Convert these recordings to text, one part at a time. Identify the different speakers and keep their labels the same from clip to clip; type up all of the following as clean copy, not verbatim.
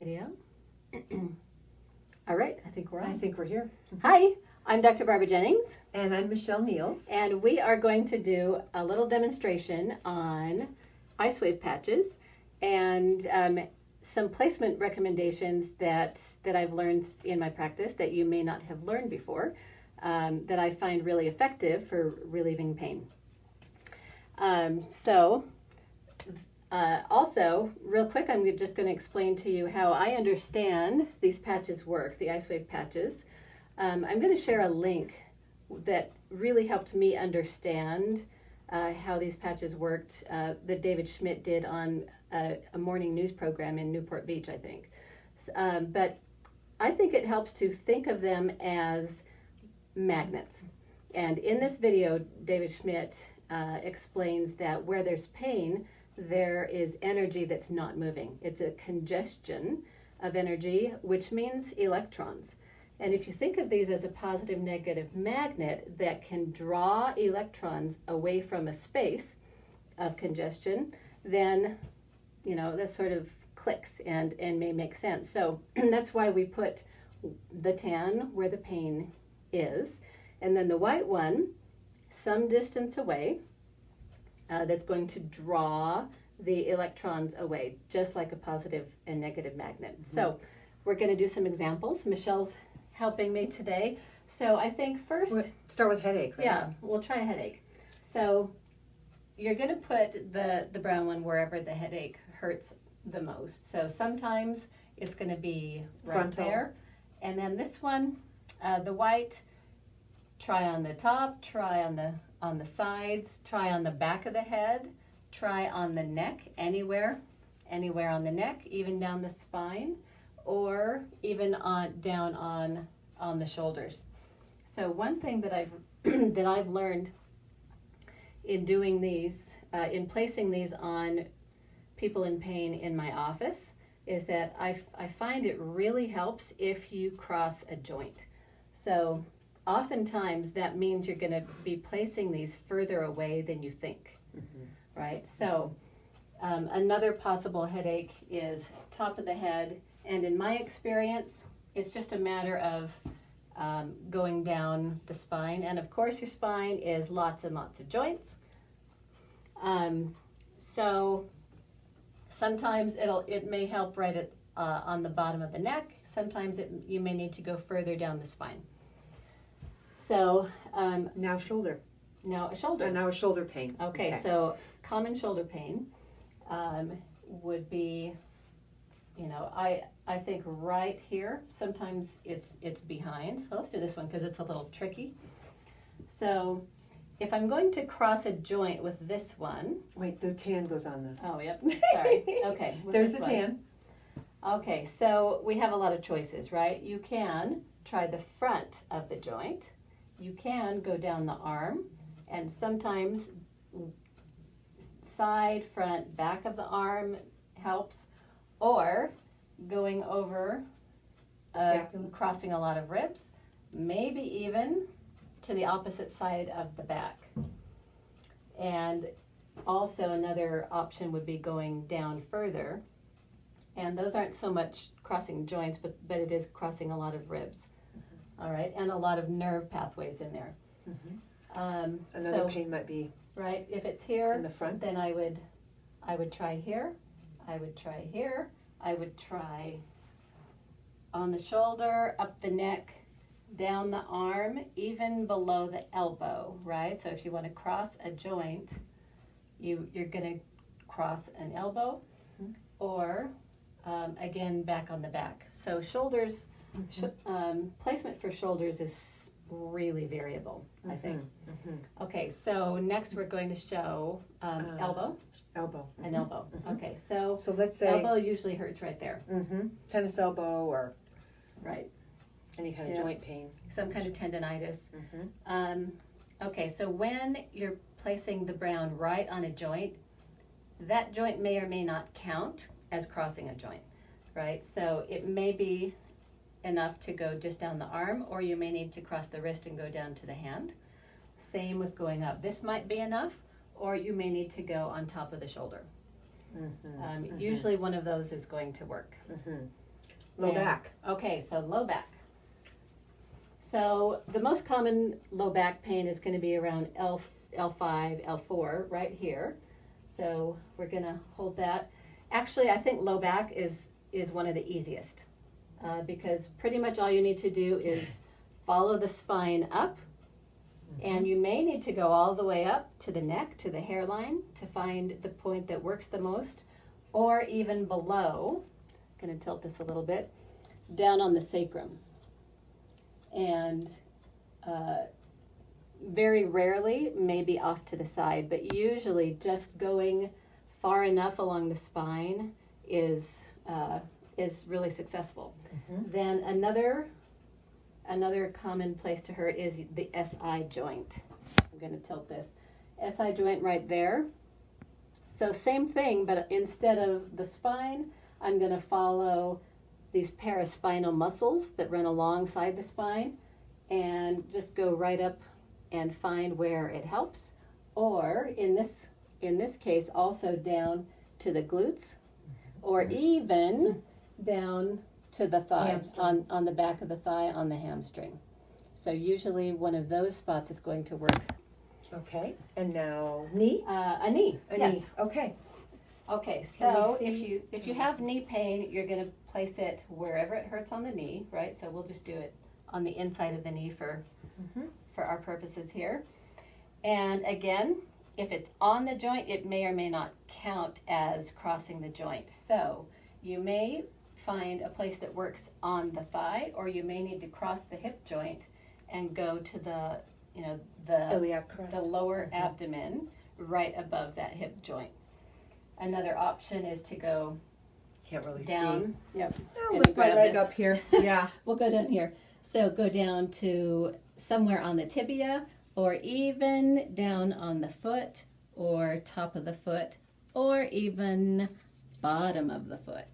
Speaker 1: Video. All right, I think we're on.
Speaker 2: I think we're here.
Speaker 1: Hi, I'm Dr. Barbara Jennings.
Speaker 2: And I'm Michelle Niels.
Speaker 1: And we are going to do a little demonstration on IceWave patches and some placement recommendations that I've learned in my practice that you may not have learned before, that I find really effective for relieving pain. Also, real quick, I'm just going to explain to you how I understand these patches work, the IceWave patches. I'm going to share a link that really helped me understand how these patches worked that David Schmidt did on a morning news program in Newport Beach, I think. But I think it helps to think of them as magnets. And in this video, David Schmidt explains that where there's pain, there is energy that's not moving. It's a congestion of energy, which means electrons. And if you think of these as a positive negative magnet that can draw electrons away from a space of congestion, then, you know, that sort of clicks and may make sense. So that's why we put the tan where the pain is, and then the white one some distance away, that's going to draw the electrons away, just like a positive and negative magnet. Mm-hmm. So we're going to do some examples. Michelle's helping me today. So I think first...
Speaker 2: We'll start with headache, right?
Speaker 1: Yeah, we'll try a headache. So you're going to put the brown one wherever the headache hurts the most. So sometimes it's going to be right
Speaker 2: frontal
Speaker 1: there. And then this one, the white, try on the top, try on the sides, try on the back of the head, try on the neck, anywhere on the neck, even down the spine, or even down on the shoulders. So one thing that I've learned in doing these, in placing these on people in pain in my office, is that I find it really helps if you cross a joint. So oftentimes that means you're going to be placing these further away than you think. Mm-hmm. Right? So another possible headache is top of the head, and in my experience, it's just a matter of going down the spine, and of course your spine is lots and lots of joints. So sometimes it may help right at on the bottom of the neck. Sometimes you may need to go further down the spine. So
Speaker 2: now shoulder.
Speaker 1: Now a shoulder.
Speaker 2: Now a shoulder pain.
Speaker 1: Okay, so common shoulder pain would be, you know, I think right here. Sometimes it's behind. So let's do this one because it's a little tricky. So if I'm going to cross a joint with this one.
Speaker 2: Wait, the tan goes on the...
Speaker 1: Oh, yep. Sorry. Okay.
Speaker 2: There's the tan.
Speaker 1: Okay, so we have a lot of choices, right? You can try the front of the joint. You can go down the arm. And sometimes side, front, back of the arm helps, or going over, crossing a lot of ribs, maybe even to the opposite side of the back. And also another option would be going down further, and those aren't so much crossing joints, but it is crossing a lot of ribs. Mm-hmm. All right, and a lot of nerve pathways in there. Mm-hmm.
Speaker 2: Another pain might be
Speaker 1: right. If it's here
Speaker 2: in the front,
Speaker 1: then I would try here. I would try here. I would try on the shoulder, up the neck, down the arm, even below the elbow. Right. So if you want to cross a joint, you're going to cross an elbow, mm-hmm. or again back on the back. So shoulders, mm-hmm. Placement for shoulders is really variable, I think. Mm-hmm. Okay, so next we're going to show elbow.
Speaker 2: Elbow.
Speaker 1: An elbow. Mm-hmm. Okay, so
Speaker 2: let's say
Speaker 1: elbow usually hurts right there.
Speaker 2: Mm-hmm. Tennis elbow or
Speaker 1: right.
Speaker 2: Any kind of joint pain.
Speaker 1: Some kind of tendonitis. Mm-hmm. Okay, so when you're placing the brown right on a joint, that joint may or may not count as crossing a joint, right? So it may be enough to go just down the arm, or you may need to cross the wrist and go down to the hand. Same with going up. This might be enough, or you may need to go on top of the shoulder. Mm-hmm. Usually one of those is going to work.
Speaker 2: Mm-hmm. Low back.
Speaker 1: Okay, so low back. So the most common low back pain is going to be around L5, L4, right here. So we're going to hold that. Actually, I think low back is one of the easiest because pretty much all you need to do is follow the spine up, and you may need to go all the way up to the neck, to the hairline, to find the point that works the most, or even below. I'm going to tilt this a little bit, down on the sacrum. And very rarely, maybe off to the side, but usually just going far enough along the spine is really successful. Then another common place to hurt is the SI joint. I'm going to tilt this. SI joint right there. So same thing, but instead of the spine, I'm going to follow these paraspinal muscles that run alongside the spine and just go right up and find where it helps. Or in this case, also down to the glutes, or even down to the thigh, on the back of the thigh, on the hamstring. So usually one of those spots is going to work.
Speaker 2: Okay, and now knee?
Speaker 1: A knee, yes.
Speaker 2: Knee, okay.
Speaker 1: Okay, so if you have knee pain, you're going to place it wherever it hurts on the knee, right? So we'll just do it on the inside of the knee for our purposes here. And again, if it's on the joint, it may or may not count as crossing the joint. So you may find a place that works on the thigh, or you may need to cross the hip joint and go to the
Speaker 2: Iliac crest.
Speaker 1: the lower abdomen right above that hip joint. Another option is to go
Speaker 2: Can't really
Speaker 1: down.
Speaker 2: see.
Speaker 1: Yep.
Speaker 2: I'll lift my leg up here. Yeah.
Speaker 1: We'll go down here. So go down to somewhere on the tibia, or even down on the foot, or top of the foot, or even bottom of the foot.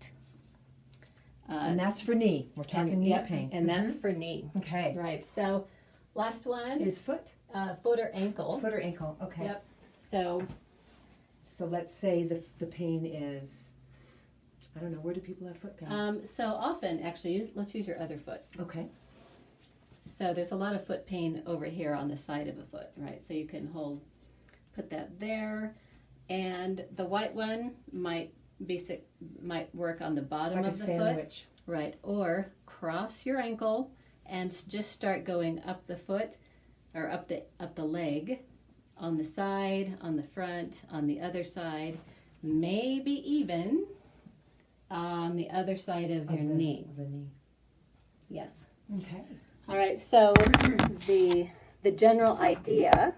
Speaker 2: And that's for knee. We're talking knee pain.
Speaker 1: And that's for knee.
Speaker 2: Okay.
Speaker 1: Right. So last one
Speaker 2: is foot?
Speaker 1: Foot or ankle.
Speaker 2: Foot or ankle. Okay.
Speaker 1: Yep. So
Speaker 2: let's say the pain is, I don't know, where do people have foot pain?
Speaker 1: so often, actually, let's use your other foot.
Speaker 2: Okay.
Speaker 1: So there's a lot of foot pain over here on the side of a foot, right? So you can put that there, and the white one might work on the bottom
Speaker 2: like
Speaker 1: of the
Speaker 2: sandwich.
Speaker 1: Foot, right? Or cross your ankle and just start going up the foot, or up the leg, on the side, on the front, on the other side, maybe even on the other side of your knee.
Speaker 2: The knee.
Speaker 1: Yes.
Speaker 2: Okay.
Speaker 1: All right, so the general idea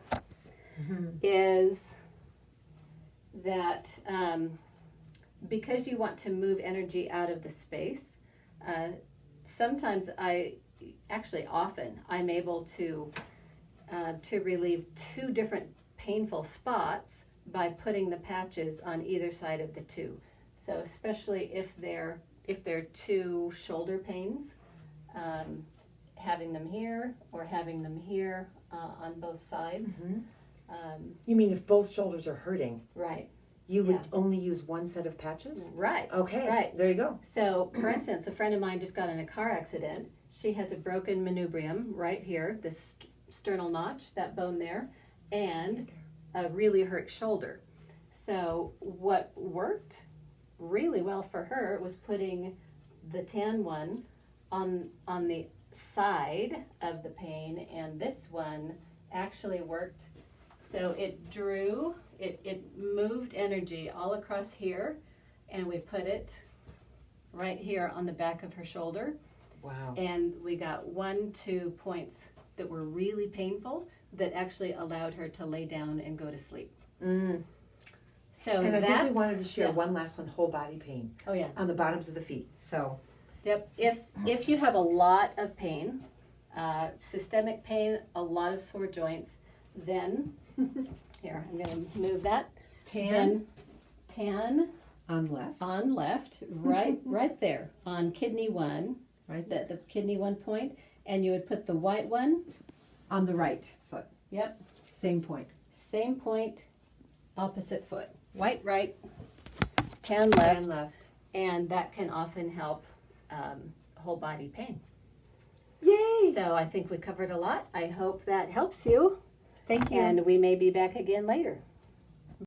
Speaker 1: is that because you want to move energy out of the space, sometimes often I'm able to relieve two different painful spots by putting the patches on either side of the two. So especially if they're two shoulder pains, having them here or having them here on both sides.
Speaker 2: You mean if both shoulders are hurting?
Speaker 1: Right.
Speaker 2: You would only use one set of patches?
Speaker 1: Right.
Speaker 2: Okay.
Speaker 1: Right.
Speaker 2: There you go.
Speaker 1: So, for instance, a friend of mine just got in a car accident. She has a broken manubrium right here, this sternal notch, that bone there, and a really hurt shoulder. So what worked really well for her was putting the tan one on the side of the pain, and this one actually worked. So it moved energy all across here, and we put it right here on the back of her shoulder.
Speaker 2: Wow.
Speaker 1: And we got 1-2 points that were really painful that actually allowed her to lay down and go to sleep. So
Speaker 2: and I think we wanted to share one last one, whole body pain.
Speaker 1: Oh yeah.
Speaker 2: On the bottoms of the feet. So.
Speaker 1: Yep. If you have a lot of pain, systemic pain, a lot of sore joints, then here I'm going to move that. Tan
Speaker 2: on left.
Speaker 1: On left, right there on kidney 1, right, the kidney 1 point, and you would put the white one
Speaker 2: on the right foot.
Speaker 1: Yep.
Speaker 2: Same point.
Speaker 1: Same point, opposite foot. White right, tan left.
Speaker 2: Tan left.
Speaker 1: And that can often help whole body pain.
Speaker 3: Yay!
Speaker 1: So I think we covered a lot. I hope that helps you.
Speaker 3: Thank you.
Speaker 1: And we may be back again later.